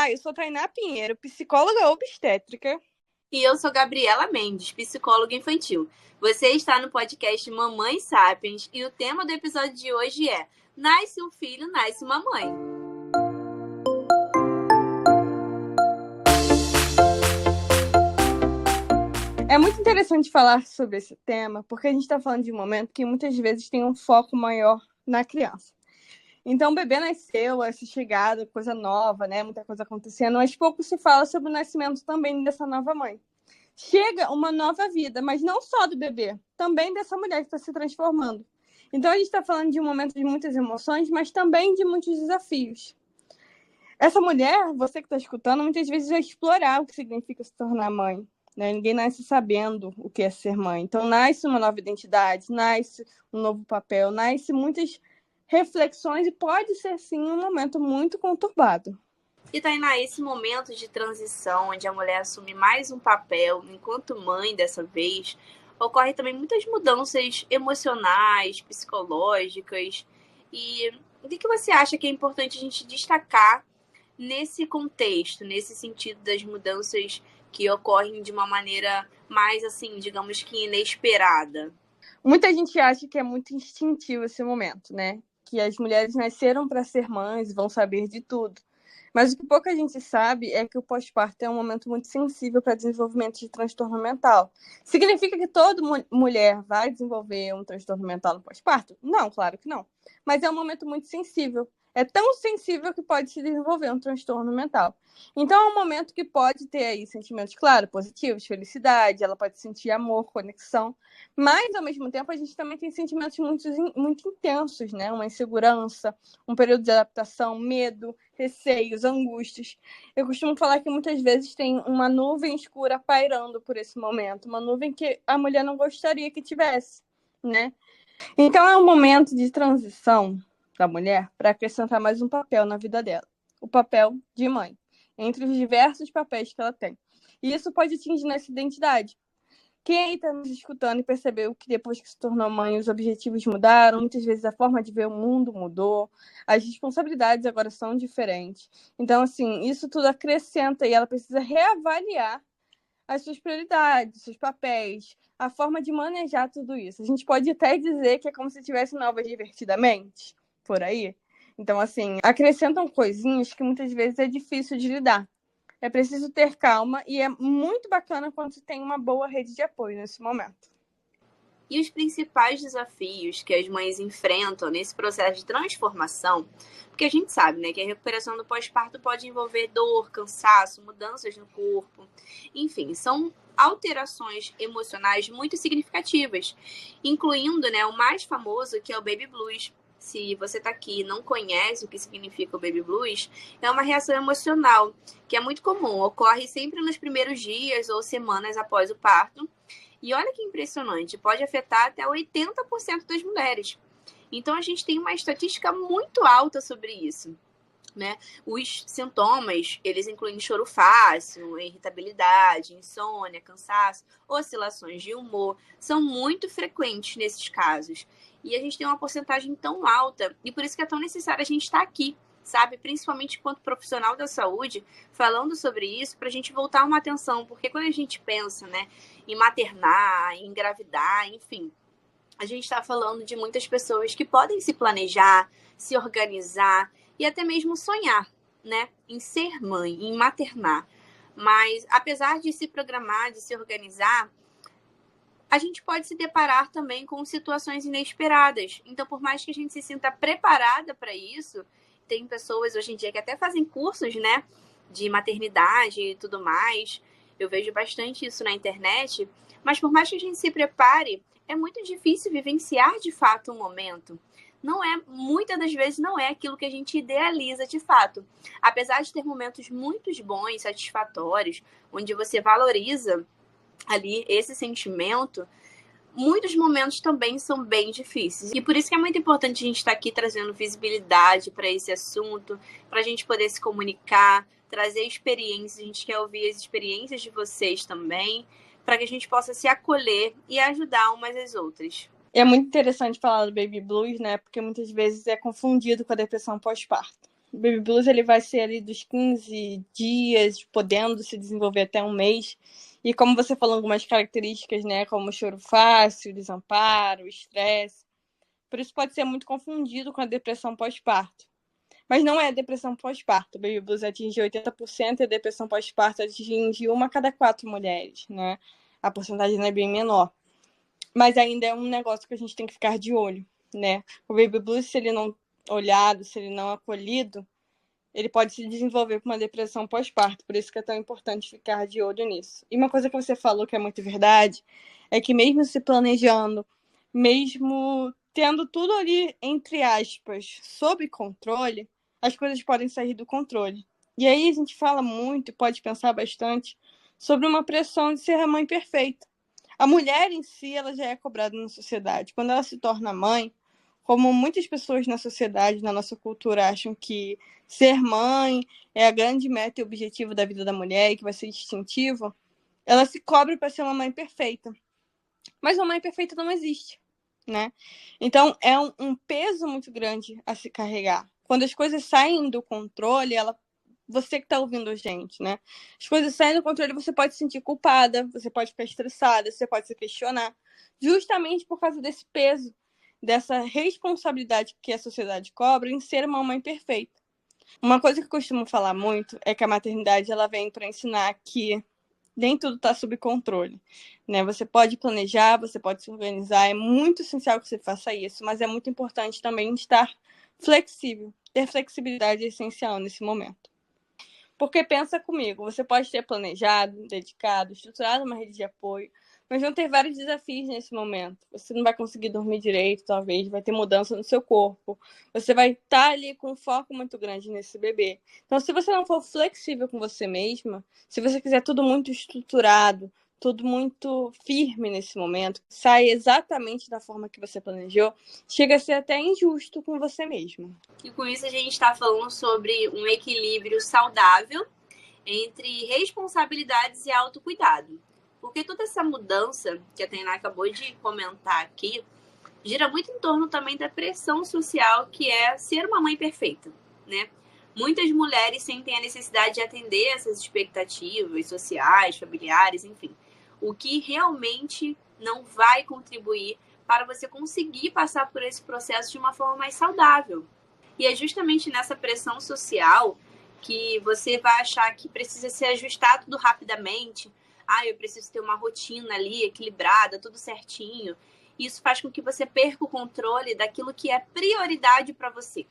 Olá, eu sou Tainá Pinheiro, psicóloga obstétrica. E eu sou Gabriela Mendes, psicóloga infantil. Você está no podcast Mamãe Sapiens e o tema do episódio de hoje é Nasce um filho, nasce uma mãe. É muito interessante falar sobre esse tema, porque a gente está falando de um momento que muitas vezes tem um foco maior na criança. Então, o bebê nasceu, essa chegada, coisa nova, né? Muita coisa acontecendo, mas pouco se fala sobre o nascimento também dessa nova mãe. Chega uma nova vida, mas não só do bebê, também dessa mulher que está se transformando. Então, a gente está falando de um momento de muitas emoções, mas também de muitos desafios. Essa mulher, você que está escutando, muitas vezes vai explorar o que significa se tornar mãe. Né? Ninguém nasce sabendo o que é ser mãe. Então, nasce uma nova identidade, nasce um novo papel, nasce muitas reflexões e pode ser, sim, um momento muito conturbado. E Tainá, esse momento de transição, onde a mulher assume mais um papel enquanto mãe dessa vez, ocorre também muitas mudanças emocionais, psicológicas. E o que você acha que é importante a gente destacar nesse contexto, nesse sentido das mudanças que ocorrem de uma maneira mais, assim, digamos que inesperada? Muita gente acha que é muito instintivo esse momento, né? Que as mulheres nasceram para ser mães e vão saber de tudo. Mas o que pouca gente sabe é que o pós-parto é um momento muito sensível para desenvolvimento de transtorno mental. Significa que toda mulher vai desenvolver um transtorno mental no pós-parto? Não, claro que não. Mas é um momento muito sensível. É tão sensível que pode se desenvolver um transtorno mental. Então é um momento que pode ter aí sentimentos, claro, positivos, felicidade, ela pode sentir amor, conexão, mas ao mesmo tempo a gente também tem sentimentos muito intensos, né? Uma insegurança, um período de adaptação, medo, receios, angústias. Eu costumo falar que muitas vezes tem uma nuvem escura pairando por esse momento, uma nuvem que a mulher não gostaria que tivesse, né? Então é um momento de transição da mulher para acrescentar mais um papel na vida dela, o papel de mãe, entre os diversos papéis que ela tem. E isso pode atingir nessa identidade. Quem aí está nos escutando e percebeu que depois que se tornou mãe, os objetivos mudaram, muitas vezes a forma de ver o mundo mudou, as responsabilidades agora são diferentes. Então, assim, isso tudo acrescenta e ela precisa reavaliar as suas prioridades, seus papéis, a forma de manejar tudo isso. A gente pode até dizer que é como se tivesse novas divertidamente, por aí. Então, assim, acrescentam coisinhas que muitas vezes é difícil de lidar. É preciso ter calma e é muito bacana quando se tem uma boa rede de apoio nesse momento. E os principais desafios que as mães enfrentam nesse processo de transformação, porque a gente sabe, né, que a recuperação do pós-parto pode envolver dor, cansaço, mudanças no corpo, enfim, são alterações emocionais muito significativas, incluindo, né, o mais famoso, que é o baby blues. Se você está aqui e não conhece o que significa o baby blues, é uma reação emocional que é muito comum, ocorre sempre nos primeiros dias ou semanas após o parto. E olha que impressionante, pode afetar até 80% das mulheres. Então, a gente tem uma estatística muito alta sobre isso. Né? Os sintomas, eles incluem choro fácil, irritabilidade, insônia, cansaço, oscilações de humor, são muito frequentes nesses casos. E a gente tem uma porcentagem tão alta, e por isso que é tão necessário a gente estar aqui, sabe? Principalmente enquanto profissional da saúde, falando sobre isso, para a gente voltar uma atenção, porque quando a gente pensa, né, em maternar, em engravidar, enfim, a gente está falando de muitas pessoas que podem se planejar, se organizar e até mesmo sonhar, né, em ser mãe, em maternar. Mas, apesar de se programar, de se organizar, a gente pode se deparar também com situações inesperadas. Então, por mais que a gente se sinta preparada para isso, tem pessoas hoje em dia que até fazem cursos, né, de maternidade e tudo mais. Eu vejo bastante isso na internet. Mas por mais que a gente se prepare, é muito difícil vivenciar de fato um momento. Não é, muitas das vezes não é aquilo que a gente idealiza de fato. Apesar de ter momentos muito bons, satisfatórios, onde você valoriza ali esse sentimento, muitos momentos também são bem difíceis. E por isso que é muito importante a gente estar aqui trazendo visibilidade para esse assunto, para a gente poder se comunicar, trazer experiências. A gente quer ouvir as experiências de vocês também, para que a gente possa se acolher e ajudar umas às outras. É muito interessante falar do baby blues, né? Porque muitas vezes é confundido com a depressão pós-parto. O Baby Blues ele vai ser ali dos 15 dias, podendo se desenvolver até um mês. E como você falou, algumas características, né, como choro fácil, desamparo, estresse. Por isso pode ser muito confundido com a depressão pós-parto. Mas não é depressão pós-parto. O Baby Blues atinge 80% e a depressão pós-parto atinge 1 a cada 4 mulheres, né? A porcentagem é bem menor. Mas ainda é um negócio que a gente tem que ficar de olho, né? O Baby Blues, se ele não olhado, se ele não acolhido, ele pode se desenvolver com uma depressão pós-parto. Por isso que é tão importante ficar de olho nisso. E uma coisa que você falou que é muito verdade é que mesmo se planejando, mesmo tendo tudo ali, entre aspas, sob controle, as coisas podem sair do controle. E aí a gente fala muito, pode pensar bastante, sobre uma pressão de ser a mãe perfeita. A mulher em si, ela já é cobrada na sociedade. Quando ela se torna mãe, como muitas pessoas na sociedade, na nossa cultura, acham que ser mãe é a grande meta e objetivo da vida da mulher e que vai ser distintivo, ela se cobra para ser uma mãe perfeita. Mas uma mãe perfeita não existe, né? Então, é um peso muito grande a se carregar. Quando as coisas saem do controle, você que está ouvindo a gente, né? As coisas saem do controle, você pode se sentir culpada, você pode ficar estressada, você pode se questionar, justamente por causa desse peso, dessa responsabilidade que a sociedade cobra em ser uma mãe perfeita. Uma coisa que eu costumo falar muito é que a maternidade ela vem para ensinar que nem tudo está sob controle, né? Você pode planejar, você pode se organizar, é muito essencial que você faça isso, mas é muito importante também estar flexível. Ter flexibilidade é essencial nesse momento. Porque pensa comigo, você pode ter planejado, dedicado, estruturado uma rede de apoio, mas vão ter vários desafios nesse momento. Você não vai conseguir dormir direito, talvez, vai ter mudança no seu corpo. Você vai estar ali com um foco muito grande nesse bebê. Então, se você não for flexível com você mesma, se você quiser tudo muito estruturado, tudo muito firme nesse momento, sai exatamente da forma que você planejou, chega a ser até injusto com você mesma. E com isso a gente está falando sobre um equilíbrio saudável entre responsabilidades e autocuidado. Porque toda essa mudança que a Tainá acabou de comentar aqui gira muito em torno também da pressão social que é ser uma mãe perfeita, né? Muitas mulheres sentem a necessidade de atender essas expectativas sociais, familiares, enfim. O que realmente não vai contribuir para você conseguir passar por esse processo de uma forma mais saudável. E é justamente nessa pressão social que você vai achar que precisa se ajustar tudo rapidamente. Eu preciso ter uma rotina ali equilibrada, tudo certinho. Isso faz com que você perca o controle daquilo que é prioridade para você.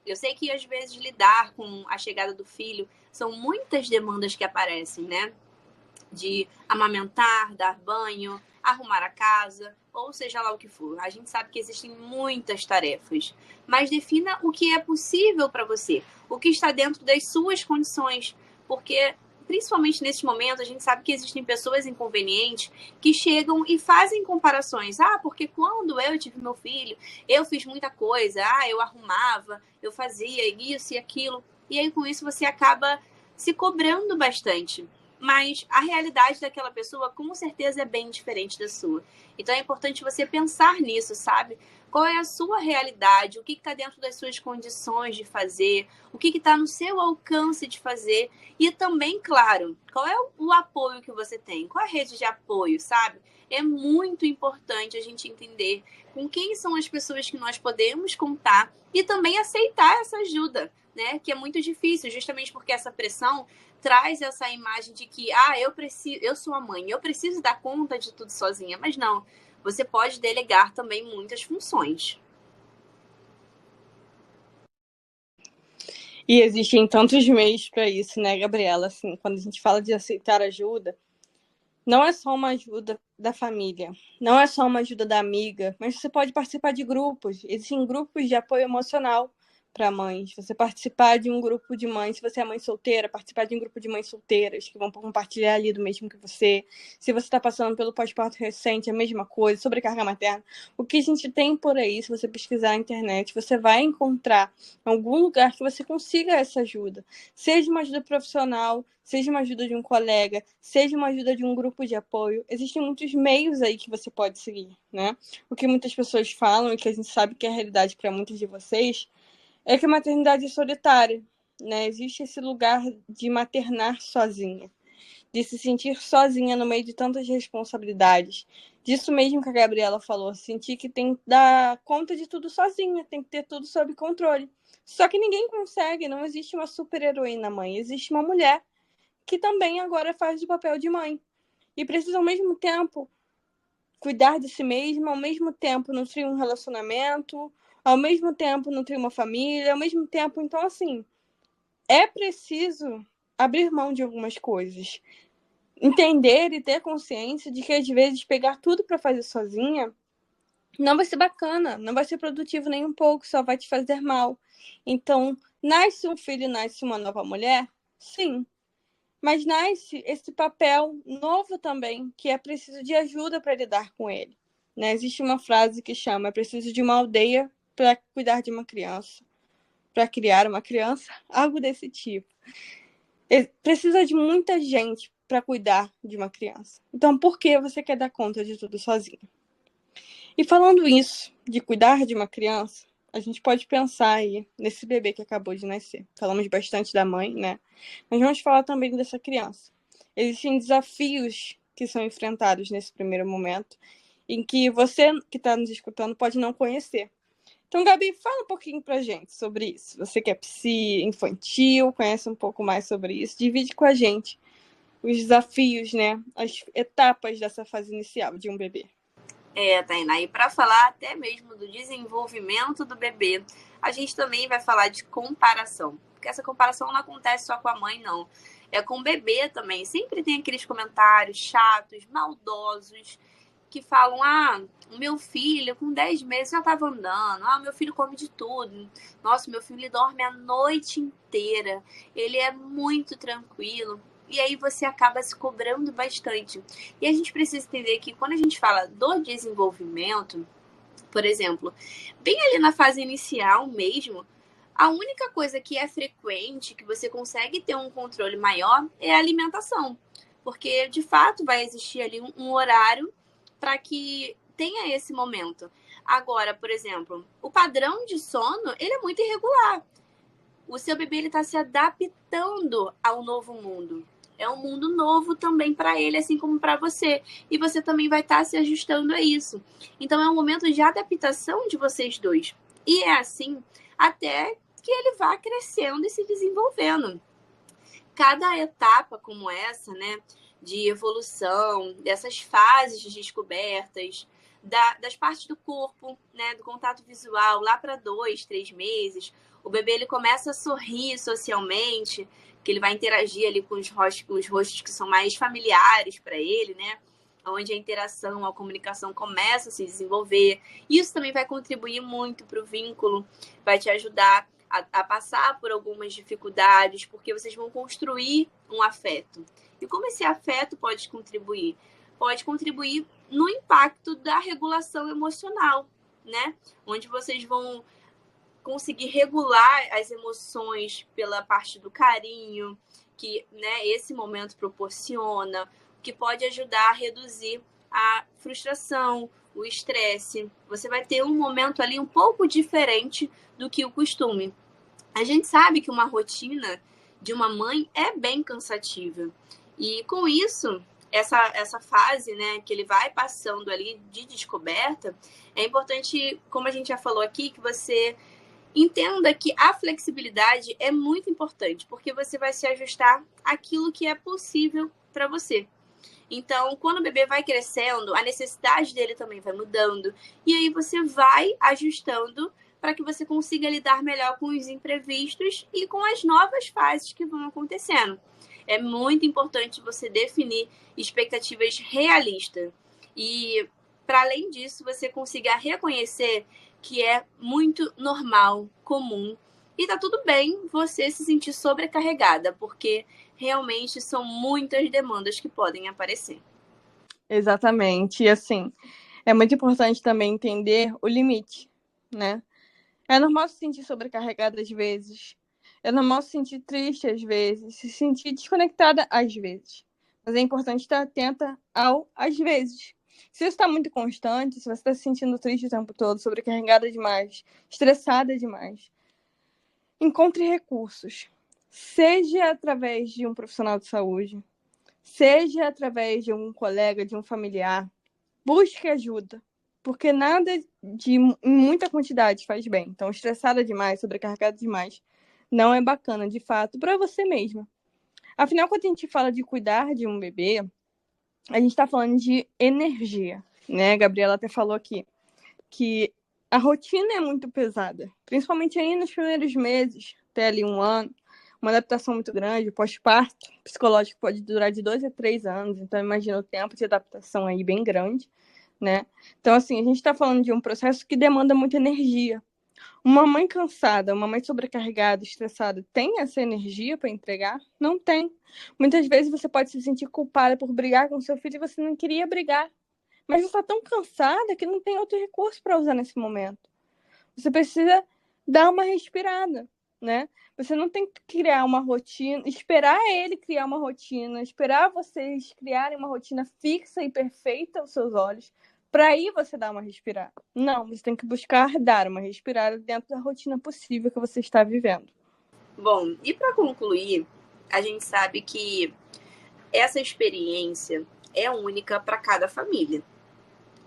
Eu sei que às vezes lidar com a chegada do filho são muitas demandas que aparecem, né? De amamentar, dar banho, arrumar a casa, ou seja lá o que for. A gente sabe que existem muitas tarefas, mas defina o que é possível para você, o que está dentro das suas condições, porque principalmente nesse momento a gente sabe que existem pessoas inconvenientes que chegam e fazem comparações. Porque quando eu tive meu filho, eu fiz muita coisa, eu arrumava, eu fazia isso e aquilo, e aí com isso você acaba se cobrando bastante. Mas a realidade daquela pessoa com certeza é bem diferente da sua. Então é importante você pensar nisso, sabe? Qual é a sua realidade, o que está dentro das suas condições de fazer, o que está no seu alcance de fazer. E também, claro, qual é o apoio que você tem, qual é a rede de apoio, sabe? É muito importante a gente entender com quem são as pessoas que nós podemos contar e também aceitar essa ajuda, né? Que é muito difícil, justamente porque essa pressão traz essa imagem de que eu sou a mãe, eu preciso dar conta de tudo sozinha, mas não, você pode delegar também muitas funções. E existem tantos meios para isso, né, Gabriela? Assim, quando a gente fala de aceitar ajuda, não é só uma ajuda da família, não é só uma ajuda da amiga, mas você pode participar de grupos. Existem grupos de apoio emocional para mães. Você participar de um grupo de mães, se você é mãe solteira, participar de um grupo de mães solteiras que vão compartilhar ali do mesmo que você. Se você está passando pelo pós-parto recente, a mesma coisa, sobrecarga materna. O que a gente tem por aí, se você pesquisar na internet, você vai encontrar algum lugar que você consiga essa ajuda. Seja uma ajuda profissional, seja uma ajuda de um colega, seja uma ajuda de um grupo de apoio. Existem muitos meios aí que você pode seguir, né? O que muitas pessoas falam e que a gente sabe que é a realidade para muitos de vocês é que a maternidade é solitária, né? Existe esse lugar de maternar sozinha, de se sentir sozinha no meio de tantas responsabilidades. Disso mesmo que a Gabriela falou, sentir que tem que dar conta de tudo sozinha, tem que ter tudo sob controle. Só que ninguém consegue, não existe uma super-heroína mãe, existe uma mulher que também agora faz o papel de mãe. E precisa, ao mesmo tempo, cuidar de si mesma, ao mesmo tempo nutrir um relacionamento, ao mesmo tempo nutrir uma família, ao mesmo tempo... Então, assim, é preciso abrir mão de algumas coisas. Entender e ter consciência de que, às vezes, pegar tudo para fazer sozinha não vai ser bacana, não vai ser produtivo nem um pouco, só vai te fazer mal. Então, nasce um filho, nasce uma nova mulher? Sim. Mas nasce esse papel novo também, que é preciso de ajuda para lidar com ele. Né? Existe uma frase que chama: é preciso de uma aldeia para cuidar de uma criança, para criar uma criança, algo desse tipo. Precisa de muita gente para cuidar de uma criança. Então, por que você quer dar conta de tudo sozinho? E falando isso, de cuidar de uma criança, a gente pode pensar aí nesse bebê que acabou de nascer. Falamos bastante da mãe, né? Mas vamos falar também dessa criança. Existem desafios que são enfrentados nesse primeiro momento, em que você que está nos escutando pode não conhecer. Então, Gabi, fala um pouquinho pra gente sobre isso. Você que é psi infantil, conhece um pouco mais sobre isso, divide com a gente os desafios, né? As etapas dessa fase inicial de um bebê. Tainá, e para falar até mesmo do desenvolvimento do bebê, a gente também vai falar de comparação, porque essa comparação não acontece só com a mãe, não. É com o bebê também. Sempre tem aqueles comentários chatos, maldosos, que falam: o meu filho com 10 meses já estava andando, o meu filho come de tudo, nossa, meu filho dorme a noite inteira, ele é muito tranquilo. E aí você acaba se cobrando bastante. E a gente precisa entender que quando a gente fala do desenvolvimento, por exemplo, bem ali na fase inicial mesmo, a única coisa que é frequente, que você consegue ter um controle maior, é a alimentação. Porque, de fato, vai existir ali um horário para que tenha esse momento. Agora, por exemplo, o padrão de sono, ele é muito irregular. O seu bebê está se adaptando ao novo mundo. É um mundo novo também para ele, assim como para você. E você também vai estar se ajustando a isso. Então, é um momento de adaptação de vocês dois. E é assim até que ele vá crescendo e se desenvolvendo. Cada etapa como essa, né, de evolução, dessas fases de descobertas, das partes do corpo, né, do contato visual, lá para 2, 3 meses, o bebê ele começa a sorrir socialmente, que ele vai interagir ali com os rostos que são mais familiares para ele, né, onde a interação, a comunicação começa a se desenvolver. Isso também vai contribuir muito para o vínculo, vai te ajudar a passar por algumas dificuldades, porque vocês vão construir um afeto. E como esse afeto pode contribuir? Pode contribuir no impacto da regulação emocional, né? Onde vocês vão conseguir regular as emoções pela parte do carinho, que, né, esse momento proporciona, que pode ajudar a reduzir a frustração, o estresse. Você vai ter um momento ali um pouco diferente do que o costume. A gente sabe que uma rotina de uma mãe é bem cansativa. E com isso, essa fase, né, que ele vai passando ali de descoberta, é importante, como a gente já falou aqui, que você entenda que a flexibilidade é muito importante, porque você vai se ajustar àquilo que é possível para você. Então, quando o bebê vai crescendo, a necessidade dele também vai mudando. E aí você vai ajustando para que você consiga lidar melhor com os imprevistos e com as novas fases que vão acontecendo. É muito importante você definir expectativas realistas. E, para além disso, você consiga reconhecer que é muito normal, comum, e tá tudo bem você se sentir sobrecarregada, porque realmente são muitas demandas que podem aparecer. Exatamente. E assim, é muito importante também entender o limite, né? É normal se sentir sobrecarregada às vezes. É normal se sentir triste às vezes, se sentir desconectada às vezes. Mas é importante estar atenta ao às vezes. Se isso está muito constante, se você está se sentindo triste o tempo todo, sobrecarregada demais, estressada demais, Encontre recursos, seja através de um profissional de saúde, seja através de um colega, de um familiar. Busque ajuda, porque nada em muita quantidade faz bem. Então, estressada demais, sobrecarregada demais, não é bacana, de fato, para você mesma. Afinal, quando a gente fala de cuidar de um bebê, a gente está falando de energia, né? A Gabriela até falou aqui que a rotina é muito pesada, principalmente aí nos primeiros meses, até ali 1 ano, uma adaptação muito grande, o pós-parto psicológico pode durar de 2 a 3 anos, então imagina o tempo de adaptação aí bem grande, né? Então, assim, a gente está falando de um processo que demanda muita energia. Uma mãe cansada, uma mãe sobrecarregada, estressada, tem essa energia para entregar? Não tem. Muitas vezes você pode se sentir culpada por brigar com seu filho e você não queria brigar. Mas você está tão cansada que não tem outro recurso para usar nesse momento. Você precisa dar uma respirada, né? Você não tem que criar uma rotina, esperar ele criar uma rotina, esperar vocês criarem uma rotina fixa e perfeita aos seus olhos, para aí você dar uma respirada. Não, você tem que buscar dar uma respirada dentro da rotina possível que você está vivendo. Bom, e para concluir, a gente sabe que essa experiência é única para cada família.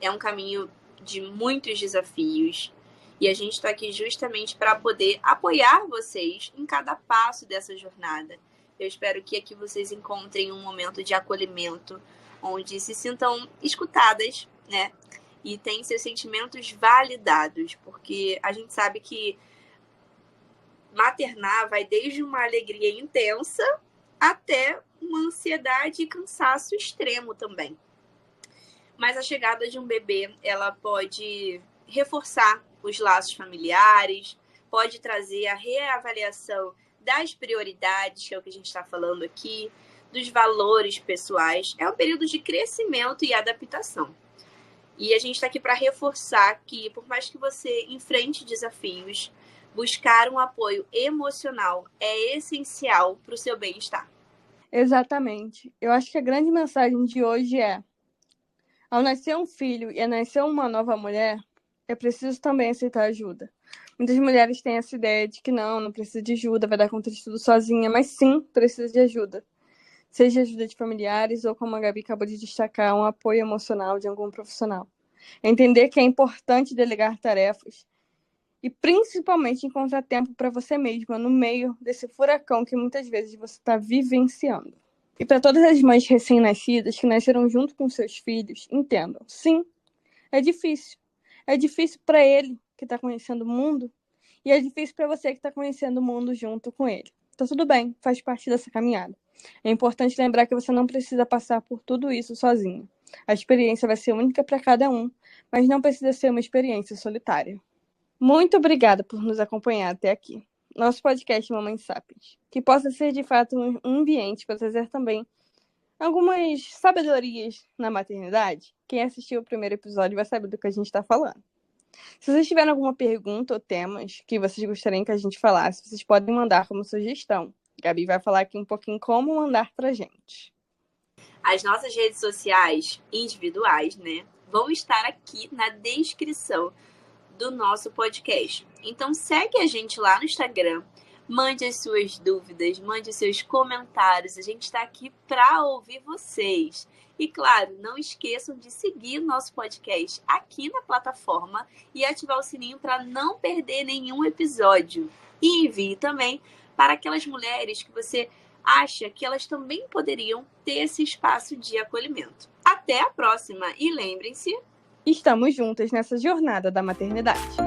É um caminho de muitos desafios e a gente está aqui justamente para poder apoiar vocês em cada passo dessa jornada. Eu espero que aqui vocês encontrem um momento de acolhimento, onde se sintam escutadas, né? E tenham seus sentimentos validados, porque a gente sabe que maternar vai desde uma alegria intensa até uma ansiedade e cansaço extremo também. Mas a chegada de um bebê, ela pode reforçar os laços familiares, pode trazer a reavaliação das prioridades, que é o que a gente está falando aqui, dos valores pessoais. É um período de crescimento e adaptação. E a gente está aqui para reforçar que, por mais que você enfrente desafios, buscar um apoio emocional é essencial para o seu bem-estar. Exatamente. Eu acho que a grande mensagem de hoje é: ao nascer um filho e ao nascer uma nova mulher, é preciso também aceitar ajuda. Muitas mulheres têm essa ideia de que não precisa de ajuda, vai dar conta de tudo sozinha, mas sim, precisa de ajuda. Seja ajuda de familiares ou, como a Gabi acabou de destacar, um apoio emocional de algum profissional. Entender que é importante delegar tarefas e, principalmente, encontrar tempo para você mesma no meio desse furacão que muitas vezes você está vivenciando. E para todas as mães recém-nascidas que nasceram junto com seus filhos, entendam, sim, é difícil. É difícil para ele, que está conhecendo o mundo, e é difícil para você que está conhecendo o mundo junto com ele. Tá tudo bem, faz parte dessa caminhada. É importante lembrar que você não precisa passar por tudo isso sozinho. A experiência vai ser única para cada um, mas não precisa ser uma experiência solitária. Muito obrigada por nos acompanhar até aqui. Nosso podcast Mamãe Sapiens, que possa ser de fato um ambiente para trazer também algumas sabedorias na maternidade. Quem assistiu o primeiro episódio vai saber do que a gente está falando. Se vocês tiverem alguma pergunta ou temas que vocês gostariam que a gente falasse, vocês podem mandar como sugestão. Gabi vai falar aqui um pouquinho como mandar pra gente. As nossas redes sociais individuais, né, vão estar aqui na descrição do nosso podcast. Então segue a gente lá no Instagram, mande as suas dúvidas, mande os seus comentários. A gente está aqui para ouvir vocês. E claro, não esqueçam de seguir o nosso podcast aqui na plataforma e ativar o sininho para não perder nenhum episódio. E envie também para aquelas mulheres que você acha que elas também poderiam ter esse espaço de acolhimento. Até a próxima e lembrem-se, estamos juntas nessa jornada da maternidade.